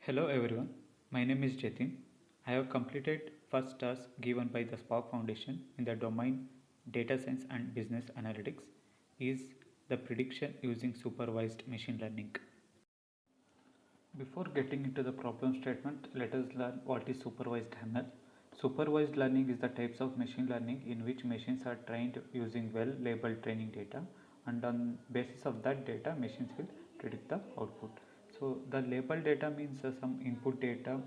Hello everyone, my name is Jatin. I have completed first task given by the Spark Foundation in the domain Data Science and Business Analytics is the prediction using supervised machine learning. Before getting into the problem statement, let us learn what is supervised ML. Supervised learning is the types of machine learning in which machines are trained using well-labeled training data, and on basis of that data, machines will predict the output. So the labeled data means some input data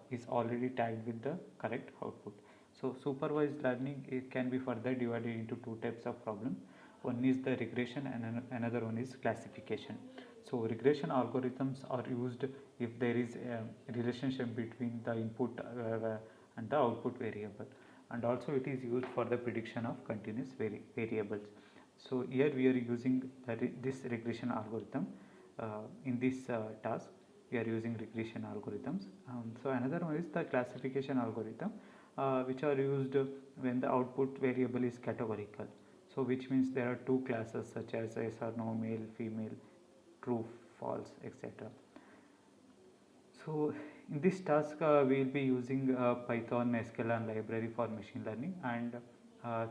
is already tagged with the correct output. So supervised learning, it can be further divided into two types of problem. One is the regression and another one is classification. So regression algorithms are used if there is a relationship between the input and the output variable, and also it is used for the prediction of continuous variables. So here we are using this regression algorithm. In this task we are using regression algorithms. So another one is the classification algorithm, which are used when the output variable is categorical. So which means there are two classes such as yes or no, male, female, true, false, etc. So in this task we will be using Python sklearn library for machine learning, and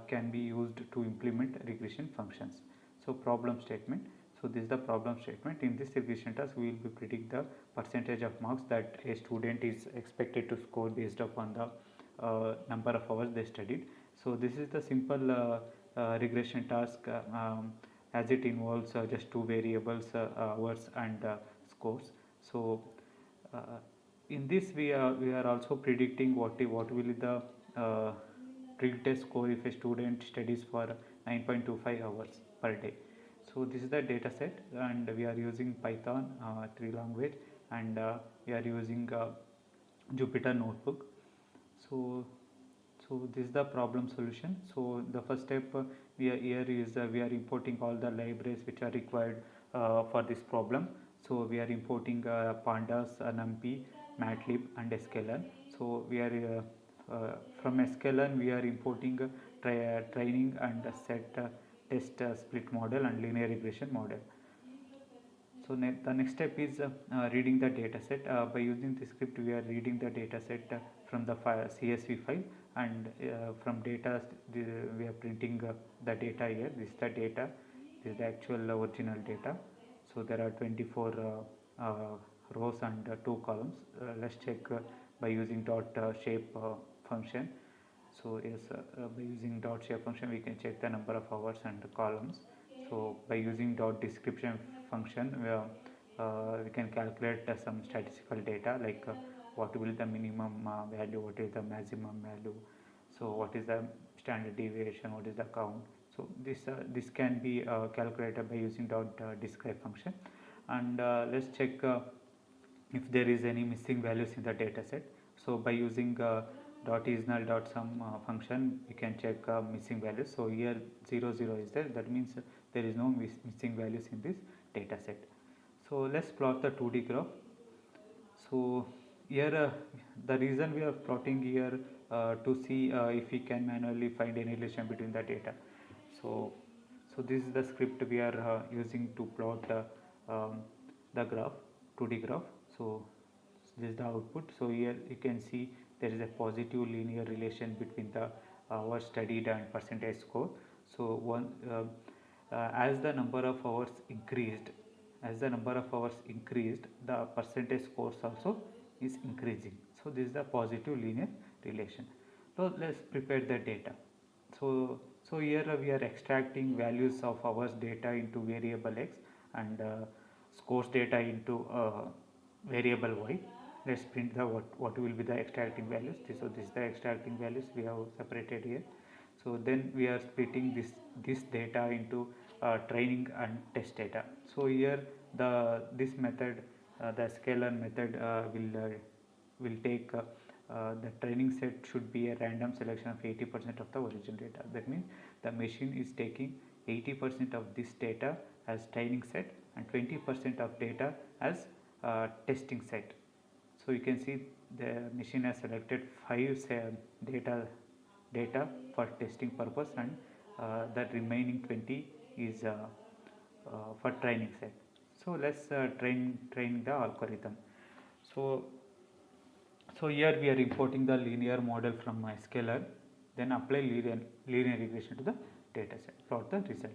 can be used to implement regression functions. So problem statement. So this is the problem statement. In this regression task we will be predict the percentage of marks that a student is expected to score based upon the number of hours they studied. So this is the simple regression task, as it involves just two variables, hours and scores. So uh, in this we are also predicting what will be the pre-test score if a student studies for 9.25 hours per day. So this is the data set, and we are using Python 3 language, and we are using Jupyter notebook. So so this is the problem solution. So the first step we are here is we are importing all the libraries which are required for this problem. So we are importing pandas, numpy, matlib and sklearn. So we are from sklearn we are importing training and set test split model and linear regression model. So the next step is reading the data set. By using the script we are reading the data set from the CSV file, and from data we are printing the data here. This is the data, this is the actual original data. So there are 24 rows and 2 columns. Let's check by using dot shape function. So yes, by using dot shape function we can check the number of hours and columns. So by using dot description function we can calculate some statistical data, like what will the minimum value, what is the maximum value, so what is the standard deviation, what is the count. So this can be calculated by using dot describe function. And let's check if there is any missing values in the data set. So by using dot isnal dot sum function we can check missing values. So here 0 0 is there, that means there is no missing values in this data set. So let's plot the 2D graph. So here the reason we are plotting here to see if we can manually find any relation between the data. So so this is the script we are using to plot the graph, 2D graph. So this is the output. So here you can see there is a positive linear relation between the hours studied and percentage score. So as the number of hours increased, the percentage scores also is increasing. So this is the positive linear relation. So let's prepare the data. So here we are extracting values of hours data into variable x, and scores data into variable y. Let's print the what will be the extracting values. So this is the extracting values we have separated here. So then we are splitting this data into training and test data. So here this method, the sklearn method, will take the training set should be a random selection of 80% of the origin data. That means the machine is taking 80% of this data as training set and 20% of data as testing set. So you can see the machine has selected 5 data for testing purpose, and the remaining 20 is for training set. So let's train the algorithm. so so here we are importing the linear model from MySQL, then apply linear regression to the data set, plot the result.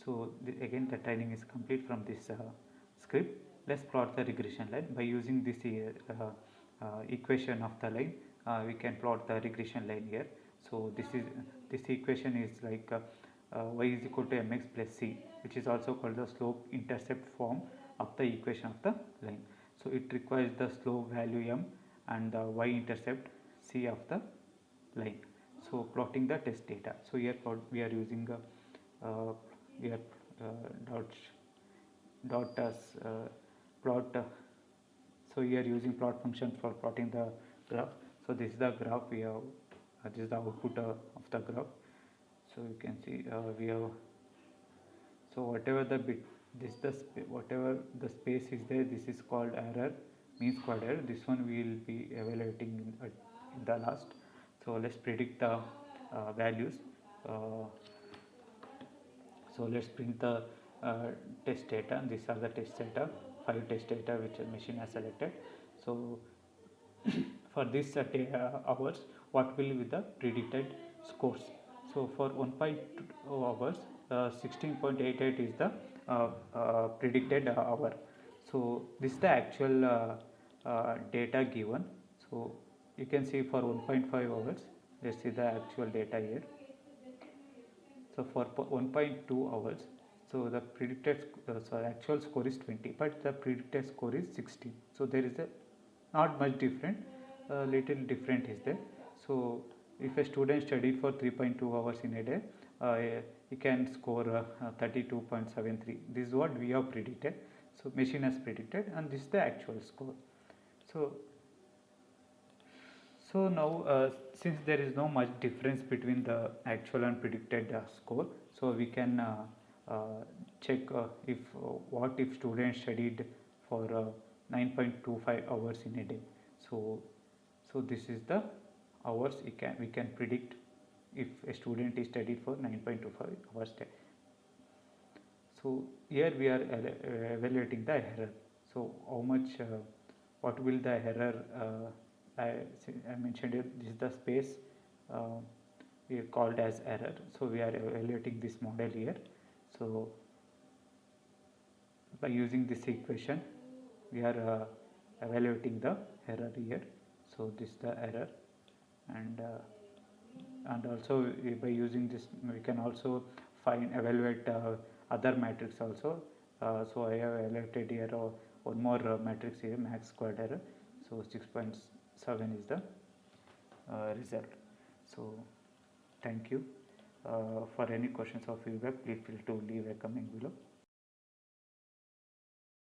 So again the training is complete from this script. Let's plot the regression line by using this equation of the line. We can plot the regression line here. So this equation is like y is equal to mx plus c, which is also called the slope intercept form of the equation of the line. So it requires the slope value m and the y-intercept c of the line. So plotting the test data. So here we are using we are dot as plot. So we are using plot function for plotting the graph. So this is the graph we have. This is the output of the graph. So you can see we have. So whatever the bit, whatever the space is there, this is called error, mean squared error. This one we will be evaluating in the last. So let's predict the values. So let's print the test data. These are the test data, 5 test data which the machine has selected. So for this hours, what will be the predicted scores? So for 1.2 hours, 16.88 is the predicted hour. So this is the actual data given. So you can see for 1.5 hours, let's see the actual data here. So for 1.2 hours, so the predicted actual score is 20, but the predicted score is 16. So there is a not much different, little different is there. So if a student studied for 3.2 hours in a day, he can score 32.73. This is what we have predicted. So machine has predicted, and this is the actual score. So now since there is no much difference between the actual and predicted score, so we can check if what if students studied for 9.25 hours in a day. So this is the hours we can predict if a student is studied for 9.25 hours day. So here we are evaluating the error. So how much what will the error I mentioned it, this is the space we called as error. So we are evaluating this model here. So by using this equation, we are evaluating the error here. So this is the error, and also by using this we can also evaluate other matrix also. So I have evaluated here one more matrix here, max squared error. So 6.7 is the result. So thank you. For any questions or feedback, please feel to leave a comment below.